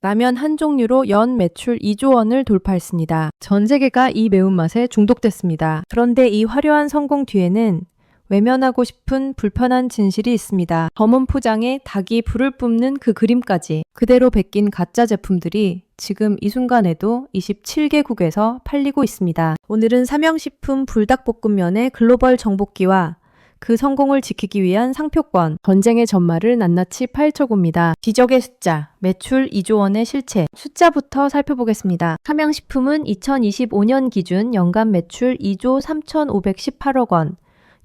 라면 한 종류로 연 매출 2조 원을 돌파했습니다. 전 세계가 이 매운맛에 중독됐습니다. 그런데 이 화려한 성공 뒤에는 외면하고 싶은 불편한 진실이 있습니다. 검은 포장에 닭이 불을 뿜는 그 그림까지 그대로 베낀 가짜 제품들이 지금 이 순간에도 27개국에서 팔리고 있습니다. 오늘은 삼양식품 불닭볶음면의 글로벌 정복기와 그 성공을 지키기 위한 상표권, 전쟁의 전말을 낱낱이 파헤쳐봅니다. 기적의 숫자, 매출 2조 원의 실체, 숫자부터 살펴보겠습니다. 삼양식품은 2025년 기준 연간 매출 2조 3,518억 원,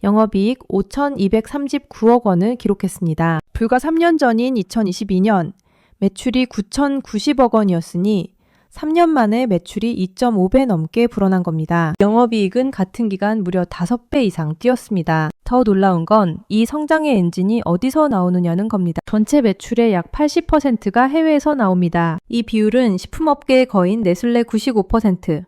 영업이익 5,239억 원을 기록했습니다. 불과 3년 전인 2022년 매출이 9,090억 원이었으니 3년 만에 매출이 2.5배 넘게 불어난 겁니다. 영업이익은 같은 기간 무려 5배 이상 뛰었습니다. 더 놀라운 건 이 성장의 엔진이 어디서 나오느냐는 겁니다. 전체 매출의 약 80%가 해외에서 나옵니다. 이 비율은 식품업계의 거인 네슬레 95%,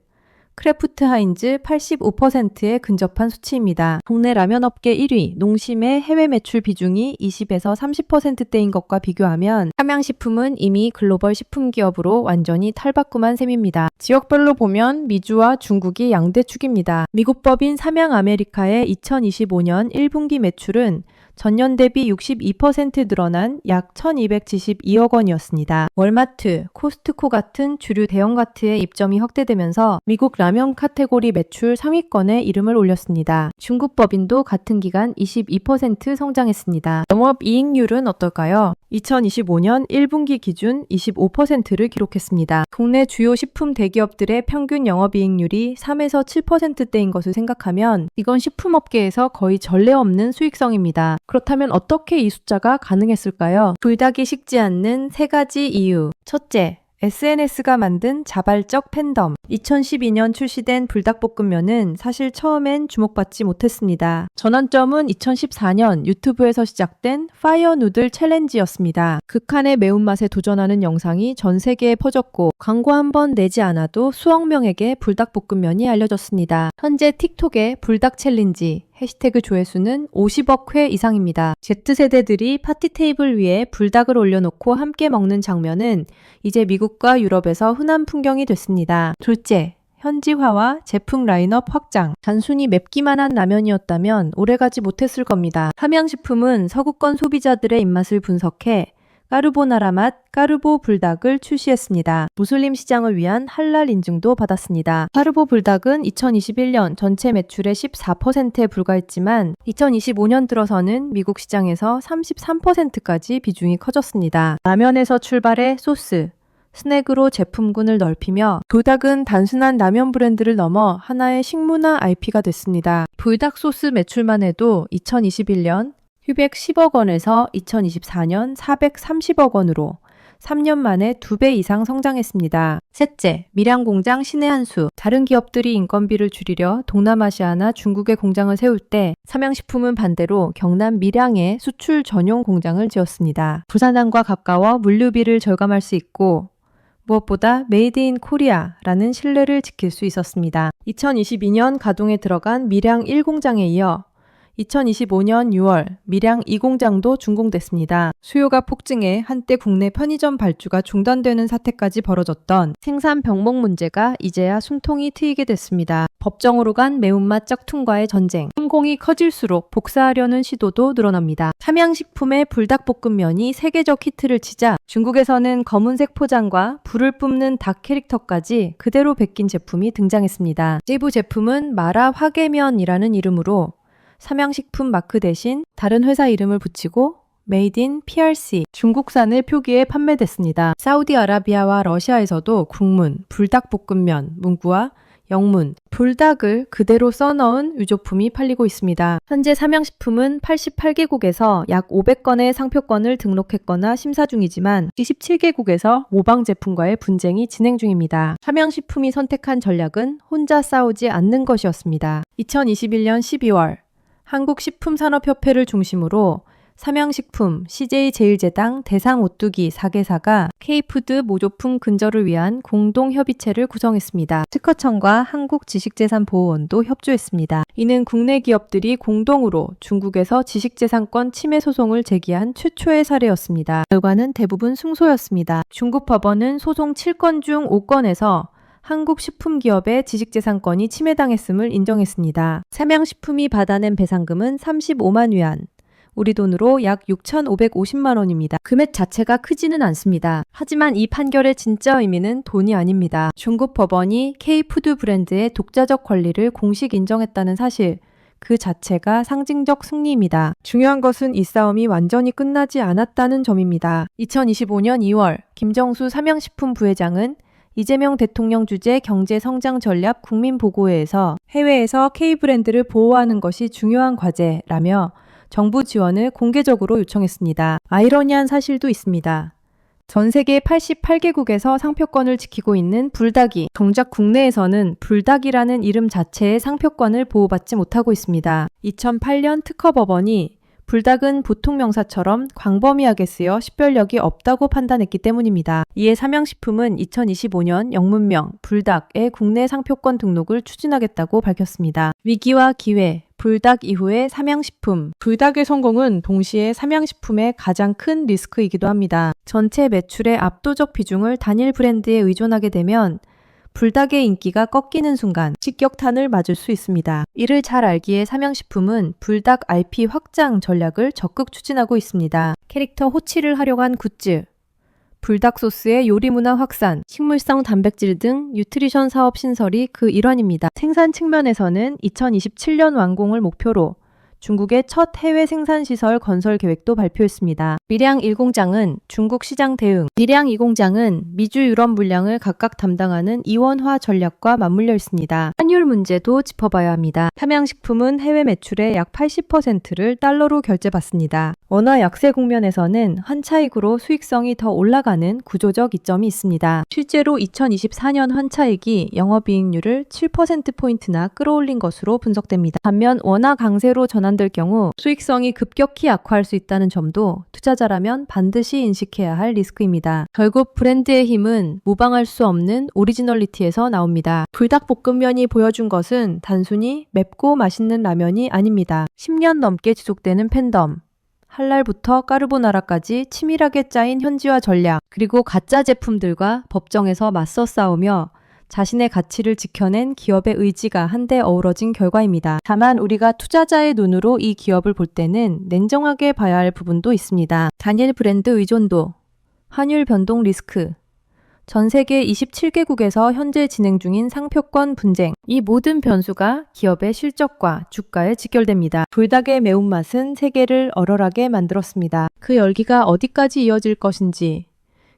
크래프트 하인즈 85%에 근접한 수치입니다. 국내 라면업계 1위 농심의 해외 매출 비중이 20에서 30%대인 것과 비교하면 삼양식품은 이미 글로벌 식품기업으로 완전히 탈바꿈한 셈입니다. 지역별로 보면 미주와 중국이 양대축입니다. 미국 법인 삼양아메리카의 2025년 1분기 매출은 전년 대비 62% 늘어난 약 1,272억 원이었습니다. 월마트, 코스트코 같은 주류 대형마트의 입점이 확대되면서 미국 라면 카테고리 매출 상위권에 이름을 올렸습니다. 중국 법인도 같은 기간 22% 성장했습니다. 영업이익률은 어떨까요? 2025년 1분기 기준 25%를 기록했습니다. 국내 주요 식품 대기업들의 평균 영업이익률이 3에서 7%대인 것을 생각하면 이건 식품업계에서 거의 전례 없는 수익성입니다. 그렇다면 어떻게 이 숫자가 가능했을까요? 불닭이 식지 않는 3가지 이유. 첫째, SNS가 만든 자발적 팬덤. 2012년 출시된 불닭볶음면은 사실 처음엔 주목받지 못했습니다. 전환점은 2014년 유튜브에서 시작된 파이어 누들 챌린지였습니다. 극한의 매운맛에 도전하는 영상이 전 세계에 퍼졌고 광고 한 번 내지 않아도 수억 명에게 불닭볶음면이 알려졌습니다. 현재 틱톡의 불닭 챌린지 해시태그 조회수는 50억 회 이상입니다. Z세대들이 파티 테이블 위에 불닭을 올려놓고 함께 먹는 장면은 이제 미국과 유럽에서 흔한 풍경이 됐습니다. 둘째, 현지화와 제품 라인업 확장. 단순히 맵기만 한 라면이었다면 오래가지 못했을 겁니다. 삼양식품은 서구권 소비자들의 입맛을 분석해 까르보나라 맛 까르보 불닭을 출시했습니다. 무슬림 시장을 위한 할랄 인증도 받았습니다. 까르보 불닭은 2021년 전체 매출의 14%에 불과했지만 2025년 들어서는 미국 시장에서 33%까지 비중이 커졌습니다. 라면에서 출발해 소스, 스낵으로 제품군을 넓히며 불닭은 단순한 라면 브랜드를 넘어 하나의 식문화 IP가 됐습니다. 불닭 소스 매출만 해도 2021년 110억 원에서 2024년 430억 원으로 3년 만에 2배 이상 성장했습니다. 셋째, 밀양공장 신의 한 수. 다른 기업들이 인건비를 줄이려 동남아시아나 중국에 공장을 세울 때 삼양식품은 반대로 경남 밀양에 수출 전용 공장을 지었습니다. 부산항과 가까워 물류비를 절감할 수 있고 무엇보다 메이드 인 코리아라는 신뢰를 지킬 수 있었습니다. 2022년 가동에 들어간 밀양 1공장에 이어 2025년 6월 밀양 2공장도 준공됐습니다. 수요가 폭증해 한때 국내 편의점 발주가 중단되는 사태까지 벌어졌던 생산 병목 문제가 이제야 숨통이 트이게 됐습니다. 법정으로 간 매운맛 짝퉁과의 전쟁. 성공이 커질수록 복사하려는 시도도 늘어납니다. 삼양식품의 불닭볶음면이 세계적 히트를 치자 중국에서는 검은색 포장과 불을 뿜는 닭 캐릭터까지 그대로 베낀 제품이 등장했습니다. 일부 제품은 마라 화개면이라는 이름으로 삼양식품 마크 대신 다른 회사 이름을 붙이고 메이드 인 PRC 중국산을 표기해 판매됐습니다. 사우디아라비아와 러시아에서도 국문, 불닭볶음면, 문구와 영문, 불닭을 그대로 써넣은 유조품이 팔리고 있습니다. 현재 삼양식품은 88개국에서 약 500건의 상표권을 등록했거나 심사 중이지만 27개국에서 모방 제품과의 분쟁이 진행 중입니다. 삼양식품이 선택한 전략은 혼자 싸우지 않는 것이었습니다. 2021년 12월 한국식품산업협회를 중심으로 삼양식품, CJ제일제당, 대상오뚜기 4개사가 K푸드 모조품 근절을 위한 공동협의체를 구성했습니다. 특허청과 한국지식재산보호원도 협조했습니다. 이는 국내 기업들이 공동으로 중국에서 지식재산권 침해 소송을 제기한 최초의 사례였습니다. 결과는 대부분 승소였습니다. 중국 법원은 소송 7건 중 5건에서 한국 식품기업의 지식재산권이 침해당했음을 인정했습니다. 삼양식품이 받아낸 배상금은 35만 위안, 우리 돈으로 약 6,550만 원입니다. 금액 자체가 크지는 않습니다. 하지만 이 판결의 진짜 의미는 돈이 아닙니다. 중국 법원이 K푸드 브랜드의 독자적 권리를 공식 인정했다는 사실, 그 자체가 상징적 승리입니다. 중요한 것은 이 싸움이 완전히 끝나지 않았다는 점입니다. 2025년 2월 김정수 삼양식품 부회장은 이재명 대통령 주재 경제성장전략 국민보고회에서 해외에서 K브랜드를 보호하는 것이 중요한 과제라며 정부 지원을 공개적으로 요청했습니다. 아이러니한 사실도 있습니다. 전 세계 88개국에서 상표권을 지키고 있는 불닭이 정작 국내에서는 불닭이라는 이름 자체의 상표권을 보호받지 못하고 있습니다. 2008년 특허법원이 불닭은 보통 명사처럼 광범위하게 쓰여 식별력이 없다고 판단했기 때문입니다. 이에 삼양식품은 2025년 영문명 불닭의 국내 상표권 등록을 추진하겠다고 밝혔습니다. 위기와 기회, 불닭 이후의 삼양식품. 불닭의 성공은 동시에 삼양식품의 가장 큰 리스크이기도 합니다. 전체 매출의 압도적 비중을 단일 브랜드에 의존하게 되면 불닭의 인기가 꺾이는 순간 직격탄을 맞을 수 있습니다. 이를 잘 알기에 삼양식품은 불닭 IP 확장 전략을 적극 추진하고 있습니다. 캐릭터 호치를 활용한 굿즈, 불닭 소스의 요리 문화 확산, 식물성 단백질 등 뉴트리션 사업 신설이 그 일환입니다. 생산 측면에서는 2027년 완공을 목표로 중국의 첫 해외 생산시설 건설 계획도 발표했습니다. 밀양 1공장은 중국 시장 대응, 밀양 2공장은 미주 유럽 물량을 각각 담당하는 이원화 전략과 맞물려 있습니다. 환율 문제도 짚어봐야 합니다. 삼양식품은 해외 매출의 약 80%를 달러로 결제받습니다. 원화 약세 국면에서는 환차익으로 수익성이 더 올라가는 구조적 이점이 있습니다. 실제로 2024년 환차익이 영업이익률을 7%포인트나 끌어올린 것으로 분석됩니다. 반면 원화 강세로 전환될 경우 수익성이 급격히 악화할 수 있다는 점도 투자자라면 반드시 인식해야 할 리스크입니다. 결국 브랜드의 힘은 모방할 수 없는 오리지널리티에서 나옵니다. 불닭볶음면이 보여준 것은 단순히 맵고 맛있는 라면이 아닙니다. 10년 넘게 지속되는 팬덤, 할랄부터 까르보나라까지 치밀하게 짜인 현지화 전략, 그리고 가짜 제품들과 법정에서 맞서 싸우며 자신의 가치를 지켜낸 기업의 의지가 한데 어우러진 결과입니다. 다만 우리가 투자자의 눈으로 이 기업을 볼 때는 냉정하게 봐야 할 부분도 있습니다. 단일 브랜드 의존도, 환율 변동 리스크, 전 세계 27개국에서 현재 진행 중인 상표권 분쟁, 이 모든 변수가 기업의 실적과 주가에 직결됩니다. 불닭의 매운맛은 세계를 얼얼하게 만들었습니다. 그 열기가 어디까지 이어질 것인지,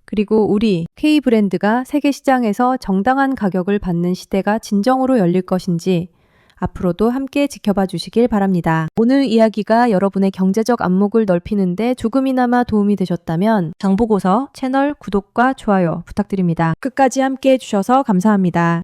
그리고 우리 K브랜드가 세계 시장에서 정당한 가격을 받는 시대가 진정으로 열릴 것인지 앞으로도 함께 지켜봐 주시길 바랍니다. 오늘 이야기가 여러분의 경제적 안목을 넓히는데 조금이나마 도움이 되셨다면 정보고서 채널 구독과 좋아요 부탁드립니다. 끝까지 함께 해주셔서 감사합니다.